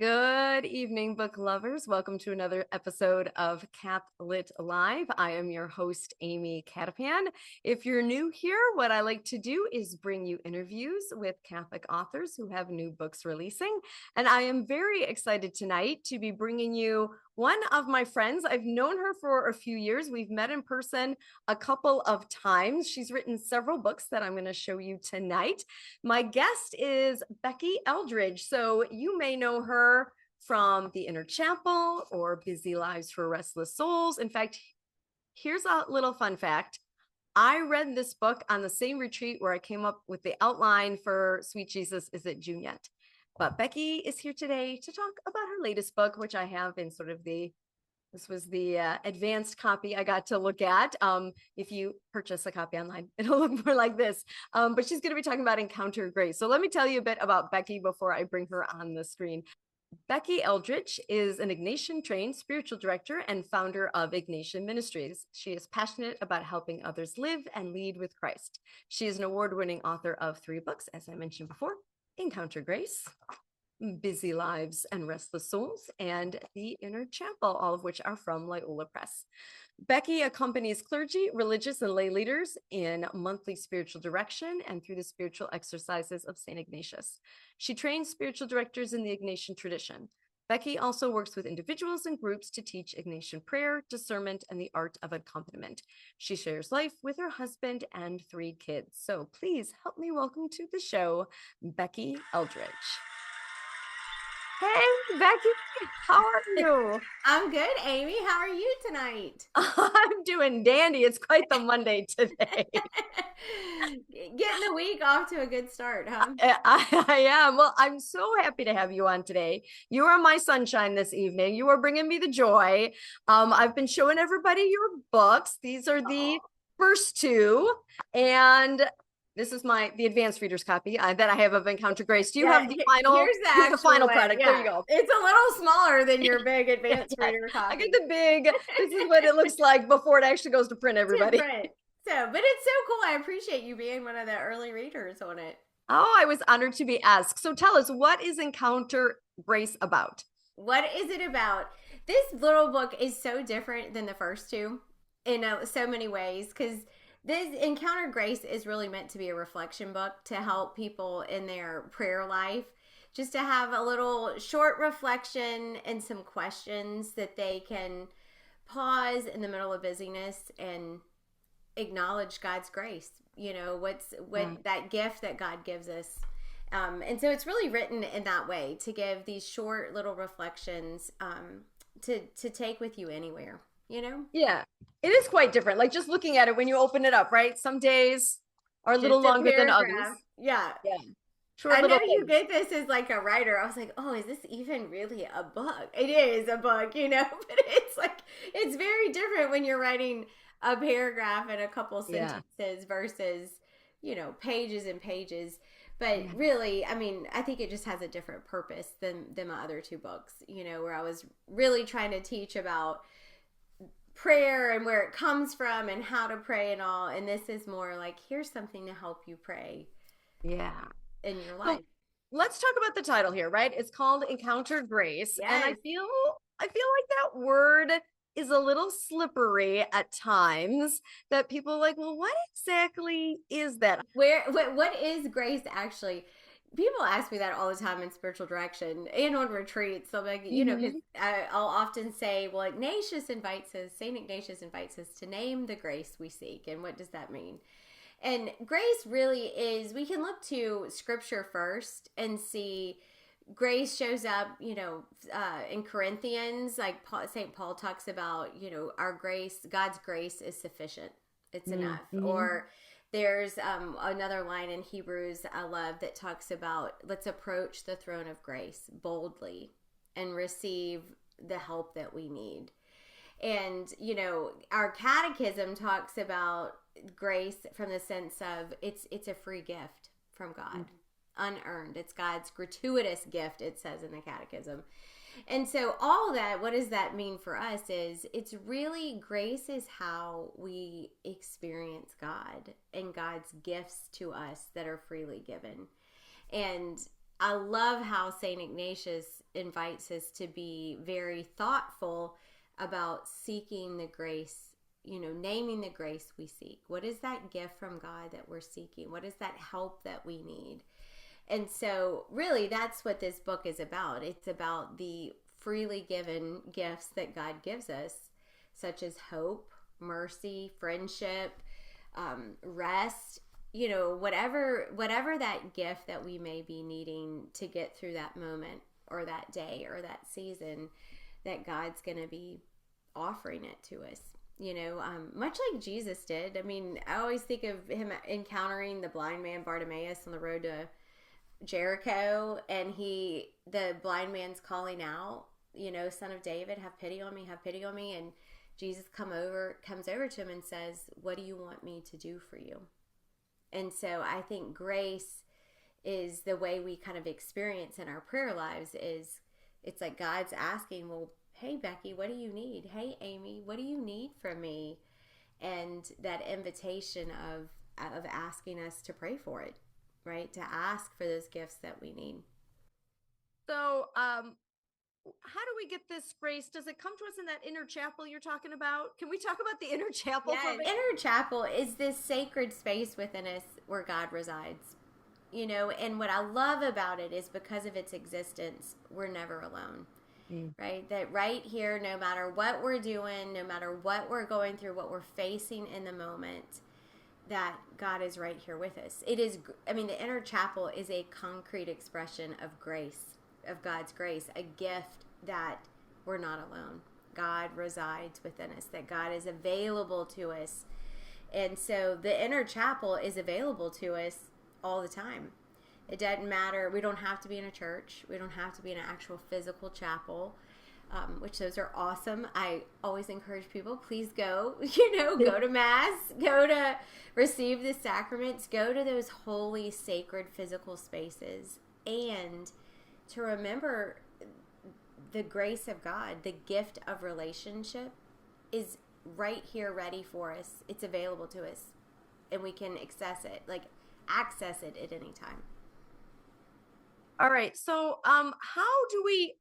Good evening, book lovers. Welcome to another episode of Cath-Lit Live. I am your host, Amy Cattapan. If you're new here, what I like to do is bring you interviews with Catholic authors who have new books releasing. And I am very excited tonight to be bringing you one of my friends. I've known her for a few years. We've met in person a couple of times. She's written several books that I'm going to show you tonight. My guest is Becky Eldredge. So you may know her from The Inner Chapel or Busy Lives for Restless Souls. In fact, here's a little fun fact. I read this book on the same retreat where I came up with the outline for Sweet Jesus, Is It June Yet? But Becky is here today to talk about her latest book, which I have in sort of this was the advanced copy I got to look at. If you purchase a copy online, it'll look more like this. But she's going to be talking about Encounter Grace. So let me tell you a bit about Becky before I bring her on the screen. Becky Eldredge is an Ignatian trained spiritual director and founder of Ignatian Ministries. She is passionate about helping others live and lead with Christ. She is an award-winning author of 3 books, as I mentioned before: Encounter Grace, Busy Lives and Restless Souls, and The Inner Chapel, all of which are from Loyola Press. Becky accompanies clergy, religious, and lay leaders in monthly spiritual direction and through the spiritual exercises of St. Ignatius. She trains spiritual directors in the Ignatian tradition. Becky also works with individuals and groups to teach Ignatian prayer, discernment, and the art of accompaniment. She shares life with her husband and 3 kids. So please help me welcome to the show, Becky Eldredge. Hey, Becky, how are you? I'm good, Amy. How are you tonight? I'm doing dandy. It's quite the Monday today. Getting the week off to a good start, huh? I am. Well, I'm so happy to have you on today. You are my sunshine this evening. You are bringing me the joy. I've been showing everybody your books. These are the first 2, and this is the advanced reader's copy that I have of Encounter Grace. Do you have the final? Here's the Here's the actual final one. product. Yeah. There you go. It's a little smaller than your big advanced Yes. reader I copy. get the big. This is what it looks like before it actually goes to print, everybody. Different. But it's so cool. I appreciate you being one of the early readers on it. Oh, I was honored to be asked. So tell us, what is Encounter Grace about? What is it about? This little book is so different than the first 2 in so many ways because this Encounter Grace is really meant to be a reflection book to help people in their prayer life, just to have a little short reflection and some questions that they can pause in the middle of busyness and acknowledge God's grace. You know, what that gift that God gives us. And so it's really written in that way to give these short little reflections to take with you anywhere, you know? Yeah, it is quite different. Like just looking at it when you open it up, right? Some days are a little Just a longer than others. paragraph. Yeah. Yeah. Short I know little you things. get this as like a writer. I was like, oh, is this even really a book? It is a book, you know, but it's like, it's very different when you're writing a paragraph and a couple Yeah. sentences versus, you know, pages and pages. But really, I mean, I think it just has a different purpose than my other 2 books, you know, where I was really trying to teach about prayer and where it comes from and how to pray and all. And this is more like, here's something to help you pray Yeah. in your So life. let's talk about the title here, right? It's called Encounter Grace. And Yes. I feel like that word is a little slippery at times, that people are like, well, what exactly is that? What is grace actually? People ask me that all the time in spiritual direction and on retreats. So, like, you know, because I'll often say, well, St. Ignatius invites us to name the grace we seek. And what does that mean? And grace really is, we can look to scripture first and see grace shows up, you know, in Corinthians, like St. Paul talks about, you know, our grace, God's grace is sufficient. It's enough. Or there's another line in Hebrews I love that talks about, let's approach the throne of grace boldly and receive the help that we need. And, you know, our catechism talks about grace from the sense of it's a free gift from God, unearned. It's God's gratuitous gift, it says in the catechism. And so all that, what does that mean for us is it's really, grace is how we experience God and God's gifts to us that are freely given. And I love how St. Ignatius invites us to be very thoughtful about seeking the grace, naming the grace we seek. What is that gift from God that we're seeking? What is that help that we need? And so, really, that's what this book is about. It's about the freely given gifts that God gives us, such as hope, mercy, friendship, rest, whatever that gift that we may be needing to get through that moment or that day or that season, that God's going to be offering it to us. Much like Jesus did. I mean, I always think of him encountering the blind man Bartimaeus on the road to Jericho, and the blind man's calling out, Son of David, have pity on me, have pity on me. And Jesus comes over to him and says, what do you want me to do for you? And so I think grace is the way we kind of experience in our prayer lives. It's like God's asking, well, hey, Becky, what do you need? Hey, Amy, what do you need from me? And that invitation of asking us to pray for it, right? To ask for those gifts that we need. So, how do we get this grace? Does it come to us in that inner chapel you're talking about? Can we talk about the inner chapel for a minute? Inner chapel is this sacred space within us where God resides. And what I love about it is because of its existence, we're never alone. Right? That right here, no matter what we're doing, no matter what we're going through, what we're facing in the moment, that God is right here with us. The inner chapel is a concrete expression of grace, of God's grace, a gift that we're not alone. God resides within us, that God is available to us. And so the inner chapel is available to us all the time. It doesn't matter. We don't have to be in a church. We don't have to be in an actual physical chapel, which those are awesome. I always encourage people, please go, go to Mass, go to receive the sacraments, go to those holy, sacred physical spaces, and to remember the grace of God, the gift of relationship is right here ready for us. It's available to us, and we can access it at any time. All right. So, how do we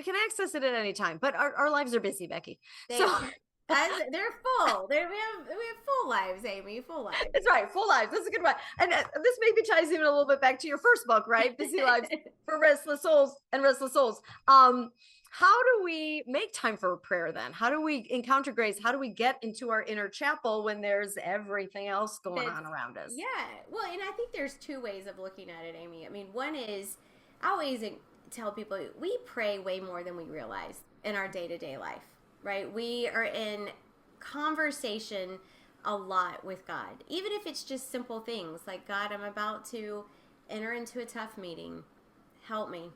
can access it at any time, but our lives are busy, Becky. They're full. We have full lives, Amy. Full lives. That's right. Full lives. That's a good one. And this maybe ties even a little bit back to your first book, right? Busy Lives for Restless Souls and Restless Souls. How do we make time for prayer then? How do we encounter grace? How do we get into our inner chapel when there's everything else going on around us? Yeah. Well, and I think there's two ways of looking at it, Amy. I mean, one is, I always tell people, we pray way more than we realize in our day-to-day life, right? We are in conversation a lot with God, even if it's just simple things like, God, I'm about to enter into a tough meeting. Help me,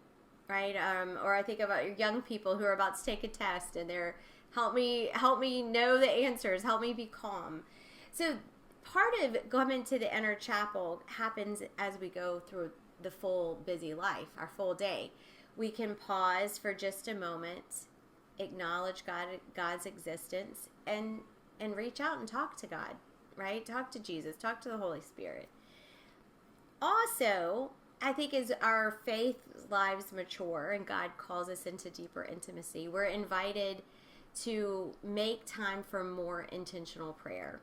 right? Or I think about your young people who are about to take a test and they're, help me know the answers. Help me be calm. So part of going to the inner chapel happens as we go through the full busy life, our full day. We can pause for just a moment, acknowledge God's existence, and reach out and talk to God, right? Talk to Jesus, talk to the Holy Spirit. Also, I think as our faith lives mature and God calls us into deeper intimacy, we're invited to make time for more intentional prayer.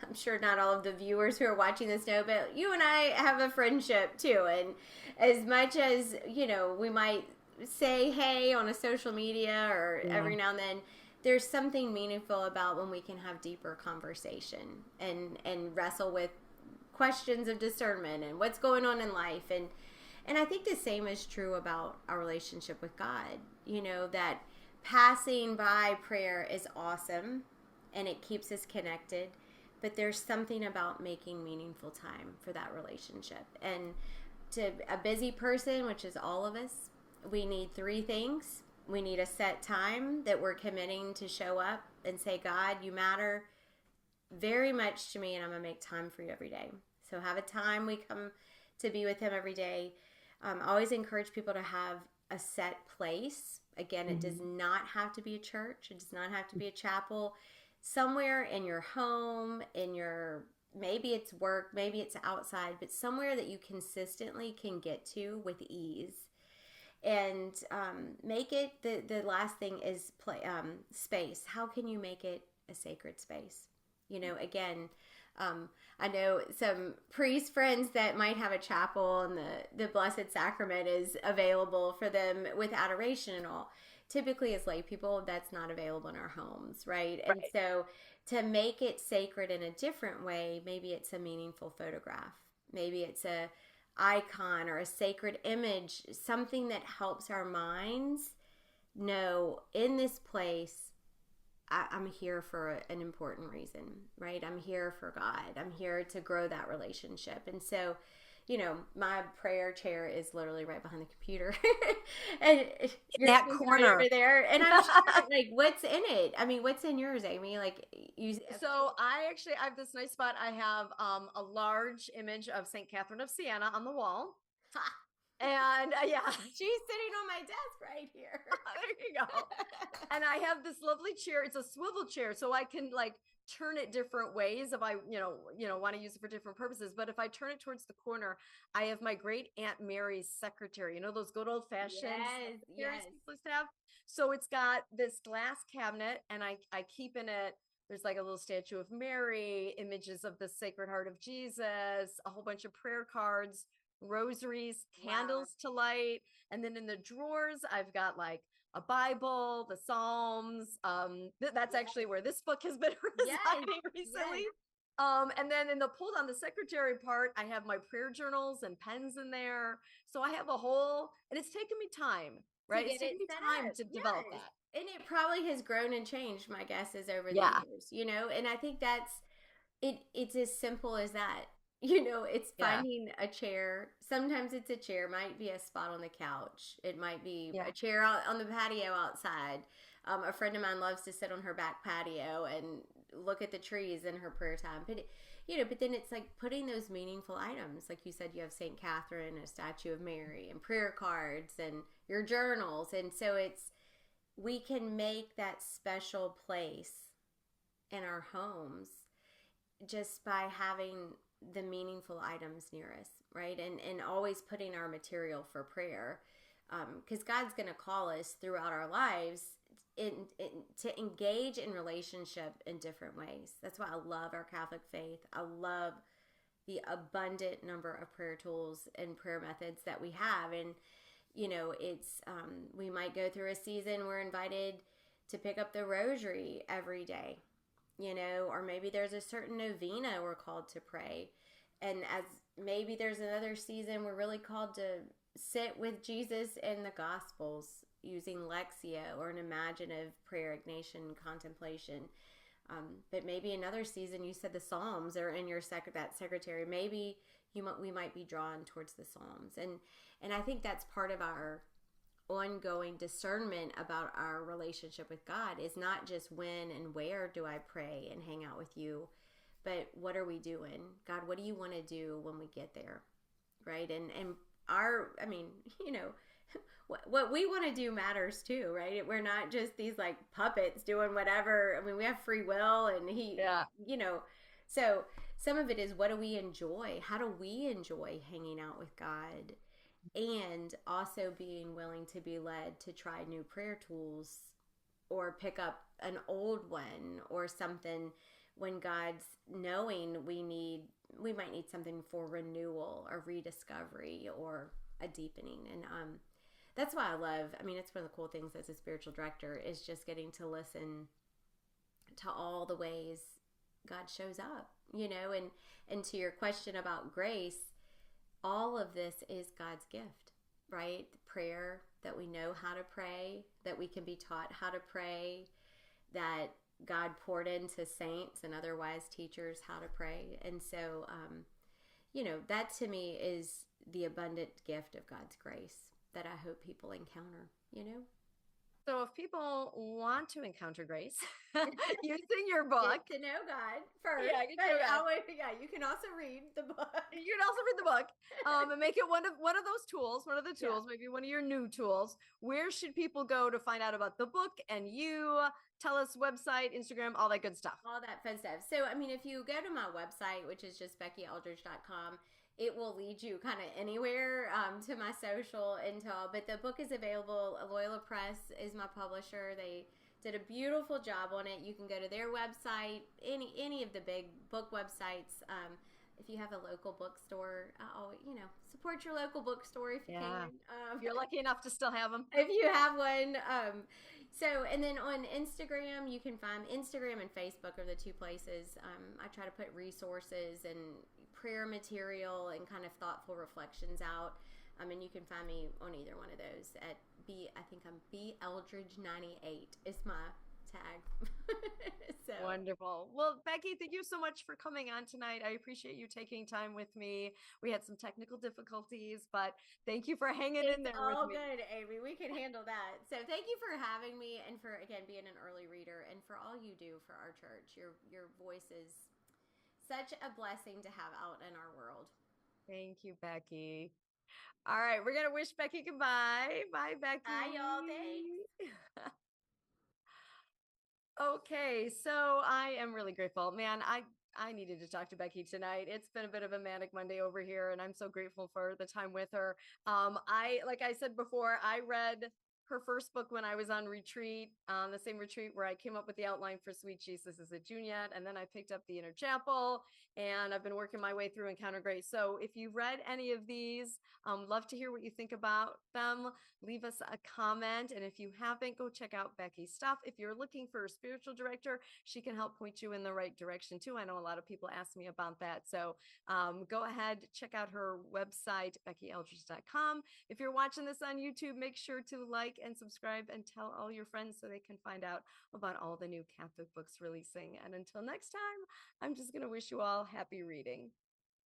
I'm sure not all of the viewers who are watching this know, but you and I have a friendship too. And as much as, we might say, hey, on a social media or every now and then, there's something meaningful about when we can have deeper conversation and wrestle with questions of discernment and what's going on in life. And I think the same is true about our relationship with God. That passing by prayer is awesome and it keeps us connected. But there's something about making meaningful time for that relationship. And to a busy person, which is all of us, we need three things. We need a set time that we're committing to show up and say, God, you matter very much to me, and I'm going to make time for you every day. So have a time we come to be with him every day. I always encourage people to have a set place. Again, it does not have to be a church. It does not have to be a chapel. Somewhere in your home, in your maybe it's work, maybe it's outside, but somewhere that you consistently can get to with ease. And make it the last thing is space. How can you make it a sacred space? Again, I know some priest friends that might have a chapel and the Blessed Sacrament is available for them with adoration and all. Typically, as lay people, that's not available in our homes, right? And Right. so to make it sacred in a different way, maybe it's a meaningful photograph. Maybe it's a icon or a sacred image, something that helps our minds know in this place I'm here for an important reason, right? I'm here for God. I'm here to grow that relationship. And so, my prayer chair is literally right behind the computer. And yours That is right corner. over there. And I'm sure, like, what's in it? I mean, what's in yours, Amy? Like, you. So I have this nice spot. I have a large image of St. Catherine of Siena on the wall. And yeah, She's sitting on my desk right here. there you go. And I have this lovely chair. It's a swivel chair, so I can like turn it different ways if I, want to use it for different purposes. But if I turn it towards the corner, I have my great Aunt Mary's secretary. You know those good old fashioned Yes, secretaries yes. people used to have. So it's got this glass cabinet, and I keep in it. There's like a little statue of Mary, images of the Sacred Heart of Jesus, a whole bunch of prayer cards, rosaries, Wow. candles to light. And then in the drawers, I've got like a Bible, the Psalms. That's actually where this book has been Yes, residing yes. recently. And then in the pulled on the secretary part, I have my prayer journals and pens in there. So I have a whole, and it's taken me time, To right? It's get taken it me set time up. to develop Yes. that. And it probably has grown and changed, my guess is over the Yeah. years, and I think that's it's as simple as that. It's Yeah. finding a chair. Sometimes it's a chair, might be a spot on the couch. It might be Yeah. a chair out on the patio outside. A friend of mine loves to sit on her back patio and look at the trees in her prayer time. But then it's like putting those meaningful items. Like you said, you have St. Catherine, a statue of Mary, and prayer cards and your journals. And so we can make that special place in our homes just by having the meaningful items near us, right? And always putting our material for prayer, because God's going to call us throughout our lives to engage in relationship in different ways. That's why I love our Catholic faith. I love the abundant number of prayer tools and prayer methods that we have. And it's we might go through a season we're invited to pick up the rosary every day, or maybe there's a certain novena we're called to pray. And as maybe there's another season we're really called to sit with Jesus in the Gospels using Lectio or an imaginative prayer, Ignatian contemplation. But maybe another season, you said the Psalms are in your that secretary. Maybe we might be drawn towards the Psalms, and I think that's part of our ongoing discernment about our relationship with God is not just when and where do I pray and hang out with you, but what are we doing? God, what do you want to do when we get there? Right? And I mean, what we want to do matters too, right? We're not just these like puppets doing whatever. I mean, we have free will and Yeah. so some of it is what do we enjoy? How do we enjoy hanging out with God? And also being willing to be led to try new prayer tools or pick up an old one or something when God's knowing we might need something for renewal or rediscovery or a deepening. And that's why I mean, it's one of the cool things as a spiritual director is just getting to listen to all the ways God shows up, and to your question about grace, all of this is God's gift, right? Prayer, that we know how to pray, that we can be taught how to pray, that God poured into saints and other wise teachers how to pray. And so, that to me is the abundant gift of God's grace that I hope people encounter. So if people want to encounter grace using your book, Get to know God first, yeah, get to but know God. always, yeah, you can also read the book. You can also read the book, and make it one of those tools, one of the Yeah. tools, maybe one of your new tools. Where should people go to find out about the book and you? Tell us website, Instagram, all that good stuff. All that fun stuff. So, I mean, if you go to my website, which is just BeckyEldredge.com, it will lead you kind of anywhere to my social intel. But the book is available. Loyola Press is my publisher. They did a beautiful job on it. You can go to their website, any of the big book websites. If you have a local bookstore, support your local bookstore if you Yeah. can. If you're lucky enough to still have them. If you have one. And then on Instagram, you can find Instagram and Facebook are the two places. I try to put resources and prayer material and kind of thoughtful reflections out. And you can find me on either one of those at I think I'm B Eldredge 98 is my tag. So Wonderful. Well, Becky, thank you so much for coming on tonight. I appreciate you taking time with me. We had some technical difficulties, but thank you for hanging in it's there with all me. good, Amy. We can handle that. So thank you for having me and for again being an early reader and for all you do for our church. Your voice is such a blessing to have out in our world. Thank you, Becky. All right, we're gonna wish Becky goodbye. Bye, Becky. Bye, y'all. Thanks. Okay, so I am really grateful. Man, I needed to talk to Becky tonight. It's been a bit of a manic Monday over here, and I'm so grateful for the time with her. I like I said before, I read her first book when I was on retreat, the same retreat where I came up with the outline for Sweet Jesus is a Juliet, and then I picked up the Inner Chapel, and I've been working my way through Encounter Grace. So if you've read any of these, love to hear what you think about them. Leave us a comment. And if you haven't, go check out Becky's stuff. If you're looking for a spiritual director, she can help point you in the right direction too. I know a lot of people ask me about that. So go ahead, check out her website, BeckyEldredge.com. If you're watching this on YouTube, make sure to like and subscribe and tell all your friends so they can find out about all the new Catholic books releasing. And until next time, I'm just going to wish you all happy reading.